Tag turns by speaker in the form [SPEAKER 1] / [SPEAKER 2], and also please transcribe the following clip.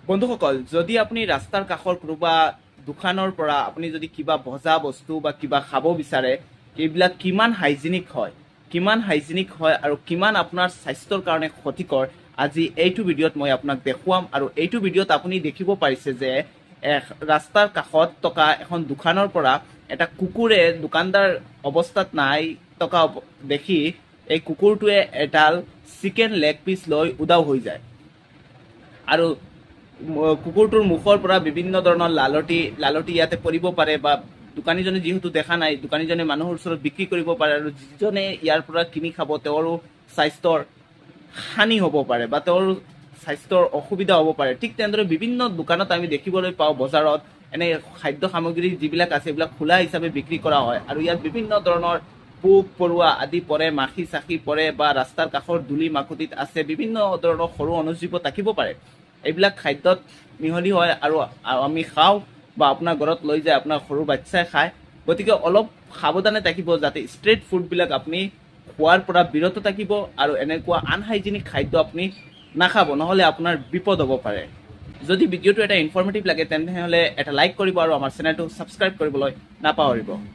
[SPEAKER 1] বন্ধুসকল, যদি আপুনি ৰাস্তাৰ কাষৰ কোনোবা দোকানৰ পৰা আপুনি যদি কিবা ভজা বস্তু বা কিবা খাব বিচাৰে, এইবিলাক কিমান হাইজেনিক হয় আৰু কিমান আপোনাৰ স্বাস্থ্যৰ কাৰণে ক্ষতিকৰ, আজি এইটো ভিডিঅ'ত মই আপোনাক দেখুৱাম। আৰু এইটো ভিডিঅ'ত আপুনি দেখিব পাৰিছে যে ৰাস্তাৰ কাষত থকা এখন দোকানৰ পৰা এটা কুকুৰে দোকানদাৰ অৱস্থাত নাই থকা দেখি এই কুকুৰটোৱে এডাল চিকেন লেগ পিচ লৈ উদাও হৈ যায়। আৰু কুকুৰটোৰ মুখৰ পৰা বিভিন্ন ধৰণৰ লালটি ইয়াতে পৰিব পাৰে, বা দোকানীজনে যিহেতু দেখা নাই, দোকানীজনে মানুহৰ ওচৰত বিক্ৰী কৰিব পাৰে, আৰু যিজনে ইয়াৰ পৰা কিনি খাব তেওঁৰো স্বাস্থ্যৰ হানি হ'ব পাৰে বা তেওঁৰ স্বাস্থ্যৰ অসুবিধা হ'ব পাৰে। ঠিক তেনেদৰে বিভিন্ন দোকানত আমি দেখিবলৈ পাওঁ, বজাৰত এনে খাদ্য সামগ্ৰী যিবিলাক আছে এইবিলাক খোলা হিচাপে বিক্ৰী কৰা হয়, আৰু ইয়াত বিভিন্ন ধৰণৰ পোক পৰুৱা আদি পৰে, মাখি চাখি পৰে, বা ৰাস্তাৰ কাষৰ ধূলি মাকতিত আছে বিভিন্ন ধৰণৰ সৰু অনুজীৱ থাকিব পাৰে। এইবিলাক খাদ্যত মিহলি হয় আৰু আমি খাওঁ, বা আপোনাৰ ঘৰত লৈ যায় আপোনাৰ সৰু বাচ্চাই খায়। গতিকে অলপ সাৱধানে থাকিব যাতে ষ্ট্ৰীট ফুডবিলাক আপুনি খোৱাৰ পৰা বিৰত থাকিব, আৰু এনেকুৱা আনহাইজেনিক খাদ্য আপুনি নাখাব, নহ'লে আপোনাৰ বিপদ হ'ব পাৰে। যদি ভিডিঅ'টো এটা ইনফৰ্মেটিভ লাগে তেনেহ'লে এটা লাইক কৰিব আৰু আমাৰ চেনেলটো ছাবস্ক্ৰাইব কৰিবলৈ নাপাহৰিব।